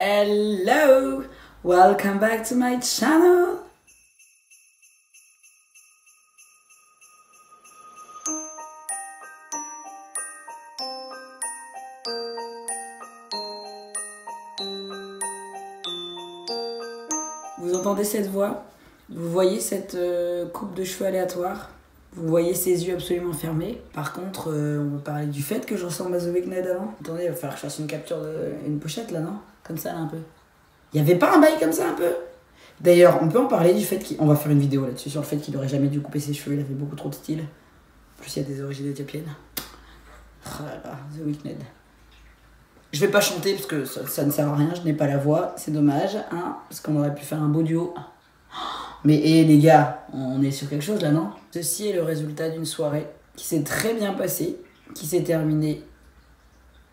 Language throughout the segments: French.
Hello, welcome back to my channel. Vous entendez cette voix? Vous voyez cette coupe de cheveux aléatoire? Vous voyez ses yeux absolument fermés. Par contre, on va parler du fait que je ressemble à The Weeknd avant. Attendez, il va falloir que je fasse une capture une pochette là, non? Comme ça là un peu. Il y avait pas un bail comme ça un peu? D'ailleurs, on peut en parler du fait qu'on va faire une vidéo là-dessus sur le fait qu'il aurait jamais dû couper ses cheveux, il avait beaucoup trop de style. En plus, il y a des origines éthiopiennes. Oh là là, The Weeknd. Je vais pas chanter parce que ça ne sert à rien, je n'ai pas la voix, c'est dommage, hein, parce qu'on aurait pu faire un beau duo. Mais les gars, on est sur quelque chose là, non? Ceci est le résultat d'une soirée qui s'est très bien passée, qui s'est terminée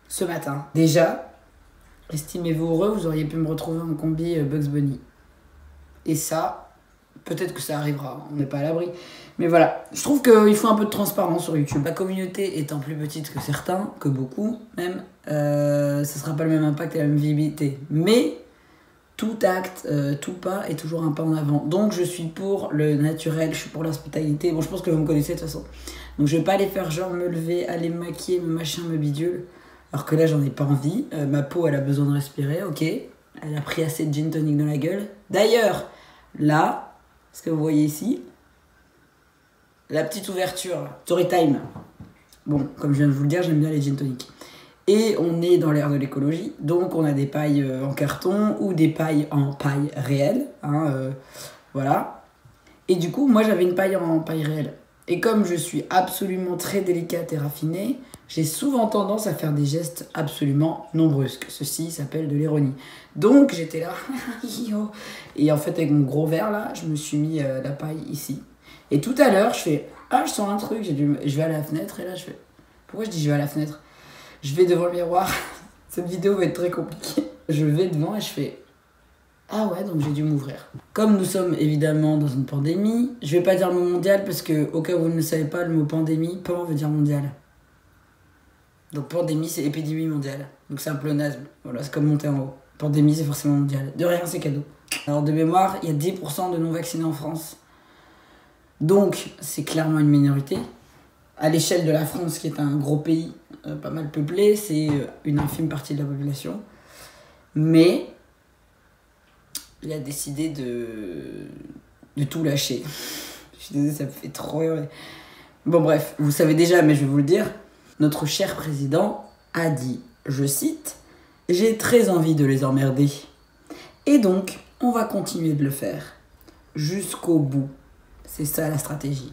ce matin. Déjà, estimez-vous heureux, vous auriez pu me retrouver en combi Bugs Bunny. Et ça, peut-être que ça arrivera, on n'est pas à l'abri. Mais voilà, je trouve qu'il faut un peu de transparence sur YouTube. La communauté étant plus petite que certains, que beaucoup même, ça sera pas le même impact et la même visibilité. Mais tout acte, tout pas est toujours un pas en avant. Donc je suis pour le naturel, je suis pour la spontanéité. Bon, je pense que vous me connaissez de toute façon. Donc je vais pas aller faire genre me lever, aller me maquiller, me machin, me bidule. Alors que là, j'en ai pas envie. Ma peau, elle a besoin de respirer, ok. Elle a pris assez de gin tonic dans la gueule. D'ailleurs, là, ce que vous voyez ici, la petite ouverture, story time. Bon, comme je viens de vous le dire, j'aime bien les gin tonic. Et on est dans l'ère de l'écologie, donc on a des pailles en carton ou des pailles en paille réelle, hein, voilà. Et du coup, moi j'avais une paille en paille réelle. Et comme je suis absolument très délicate et raffinée, j'ai souvent tendance à faire des gestes absolument non brusques. Ceci s'appelle de l'ironie. Donc j'étais là, et en fait avec mon gros verre là, je me suis mis la paille ici. Et tout à l'heure, je fais, ah je sens un truc, je vais à la fenêtre, et là je fais, pourquoi je dis je vais à la fenêtre? Je vais devant le miroir, cette vidéo va être très compliquée. Je vais devant et je fais, ah ouais, donc j'ai dû m'ouvrir. Comme nous sommes évidemment dans une pandémie, je vais pas dire le mot mondial parce que, au cas où vous ne le savez pas, le mot pandémie, pan veut dire mondial. Donc pandémie, c'est épidémie mondiale. Donc c'est un pléonasme. Voilà, c'est comme monter en haut. Pandémie, c'est forcément mondial. De rien, c'est cadeau. Alors de mémoire, il y a 10% de non-vaccinés en France. Donc c'est clairement une minorité. À l'échelle de la France, qui est un gros pays pas mal peuplé, c'est une infime partie de la population. Mais il a décidé de tout lâcher. Je suis désolée, ça me fait trop rire. Bon bref, vous savez déjà, mais je vais vous le dire. Notre cher président a dit, je cite, « J'ai très envie de les emmerder. Et donc, on va continuer de le faire. Jusqu'au bout. » C'est ça la stratégie.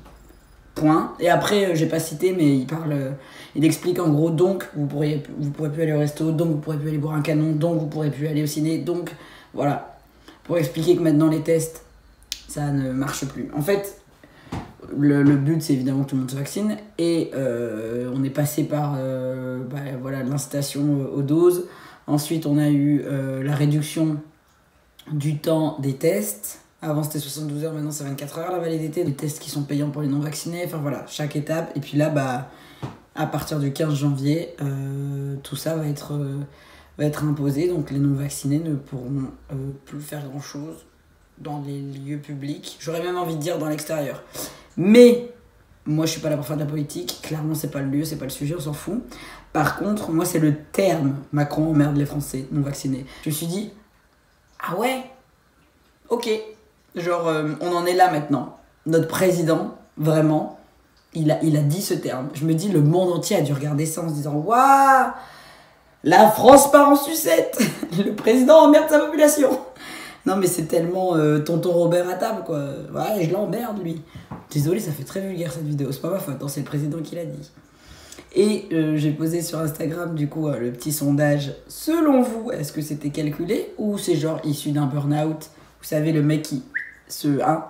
Point. Et après, j'ai pas cité, mais il explique en gros, donc vous pourrez plus aller au resto, donc vous pourrez plus aller boire un canon, donc vous pourrez plus aller au ciné, donc voilà. Pour expliquer que maintenant les tests, ça ne marche plus. En fait, le but c'est évidemment que tout le monde se vaccine, et on est passé par voilà, l'incitation aux doses. Ensuite, on a eu la réduction du temps des tests. Avant c'était 72 heures, maintenant c'est 24 heures la validité. Les tests qui sont payants pour les non-vaccinés, enfin voilà, chaque étape. Et puis là, à partir du 15 janvier, tout ça va être imposé. Donc les non-vaccinés ne pourront plus faire grand-chose dans les lieux publics. J'aurais même envie de dire dans l'extérieur. Mais moi je suis pas là pour faire de la politique. Clairement c'est pas le lieu, c'est pas le sujet, on s'en fout. Par contre, moi c'est le terme Macron emmerde les Français non-vaccinés. Je me suis dit, ah ouais, ok. Genre, on en est là maintenant. Notre président, vraiment, il a dit ce terme. Je me dis, le monde entier a dû regarder ça en se disant, waouh, la France part en sucette. Le président emmerde sa population. Non, mais c'est tellement tonton Robert à table, quoi. Ouais, je l'emmerde, lui. Désolé, ça fait très vulgaire cette vidéo. C'est pas ma faute, c'est le président qui l'a dit. Et j'ai posé sur Instagram, du coup, le petit sondage. Selon vous, est-ce que c'était calculé ou c'est genre issu d'un burn-out? Vous savez, le mec qui...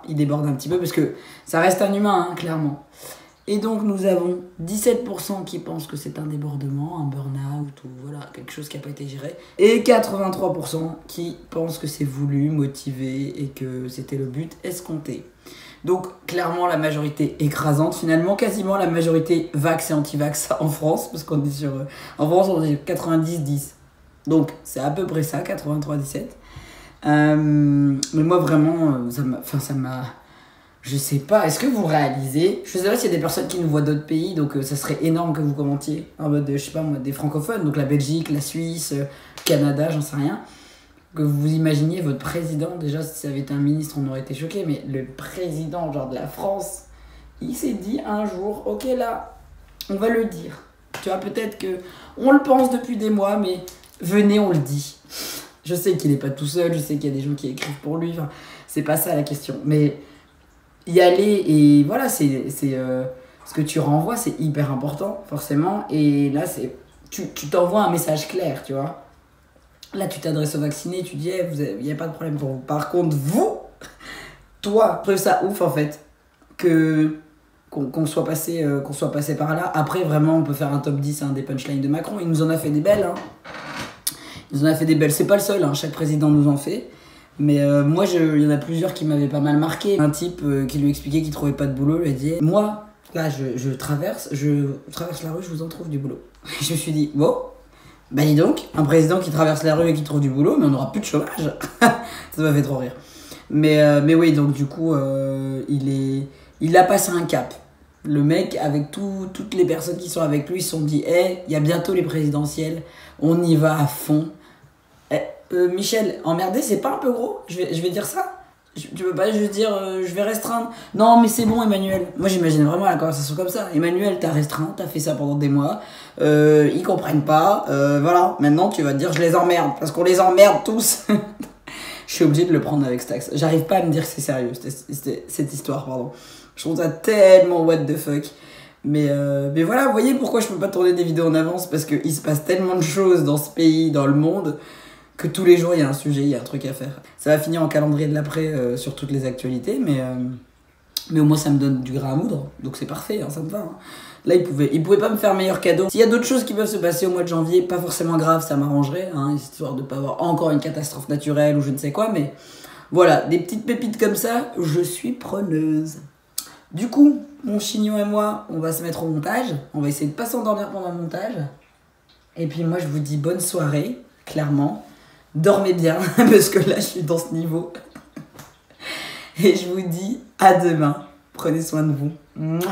il déborde un petit peu parce que ça reste un humain, hein, clairement. Et donc nous avons 17% qui pensent que c'est un débordement, un burn-out ou voilà, quelque chose qui n'a pas été géré. Et 83% qui pensent que c'est voulu, motivé et que c'était le but escompté. Donc clairement la majorité écrasante, finalement quasiment la majorité vax et anti-vax en France, parce qu'on est sur... en France on est 90-10. Donc, c'est à peu près ça, 83-17. Mais moi, vraiment, ça m'a... Je sais pas, est-ce que vous réalisez? Je sais pas s'il y a des personnes qui nous voient d'autres pays, donc ça serait énorme que vous commentiez. En mode, je sais pas moi, des francophones, donc la Belgique, la Suisse, Canada, j'en sais rien. Que vous imaginiez votre président, déjà si ça avait été un ministre, on aurait été choqués, mais le président, genre de la France, il s'est dit un jour, ok là, on va le dire. Tu vois, peut-être que on le pense depuis des mois, mais venez, on le dit. Je sais qu'il est pas tout seul, je sais qu'il y a des gens qui écrivent pour lui, enfin, c'est pas ça la question. Mais y aller et voilà, ce que tu renvoies, c'est hyper important, forcément. Et là, tu t'envoies un message clair, tu vois. Là, tu t'adresses aux vaccinés, tu dis, il n'y a pas de problème pour vous. Par contre, toi, je trouve ça ouf, en fait, qu'on soit passé par là. Après, vraiment, on peut faire un top 10 des punchlines de Macron. Il nous en a fait des belles. Hein. Il nous en a fait des belles. C'est pas le seul, hein. Chaque président nous en fait. Mais moi, il y en a plusieurs qui m'avaient pas mal marqué. Un type qui lui expliquait qu'il trouvait pas de boulot, lui disait, moi, là, je traverse la rue, je vous en trouve du boulot. Je me suis dit, bon, bah dis donc, un président qui traverse la rue et qui trouve du boulot, mais on n'aura plus de chômage. Ça m'a fait trop rire. Mais oui, donc du coup, il a passé un cap. Le mec, avec toutes les personnes qui sont avec lui, ils se sont dit, il y a bientôt les présidentielles, on y va à fond. Michel, emmerder, c'est pas un peu gros? Je vais dire ça? Tu peux pas juste dire je vais restreindre? Non, mais c'est bon, Emmanuel. Moi, j'imagine vraiment la conversation comme ça. Emmanuel, t'as restreint, t'as fait ça pendant des mois. Ils comprennent pas. Voilà, maintenant tu vas te dire je les emmerde. Parce qu'on les emmerde tous. Je suis obligé de le prendre avec Stax. J'arrive pas à me dire que c'est sérieux, cette histoire, pardon. Je trouve ça tellement what the fuck. Mais voilà, vous voyez pourquoi je peux pas tourner des vidéos en avance? Parce qu'il se passe tellement de choses dans ce pays, dans le monde, que tous les jours il y a un sujet, il y a un truc à faire. Ça va finir en calendrier de l'après sur toutes les actualités, mais au moins ça me donne du grain à moudre, donc c'est parfait, hein, ça me va. Hein. Là, il pouvait pas me faire meilleur cadeau. S'il y a d'autres choses qui peuvent se passer au mois de janvier, pas forcément grave, ça m'arrangerait, hein, histoire de pas avoir encore une catastrophe naturelle ou je ne sais quoi, mais voilà, des petites pépites comme ça, je suis preneuse. Du coup, mon chignon et moi, on va se mettre au montage, on va essayer de pas s'endormir pendant le montage, et puis moi je vous dis bonne soirée, clairement. Dormez bien, parce que là, je suis dans ce niveau. Et je vous dis à demain. Prenez soin de vous. Mouah.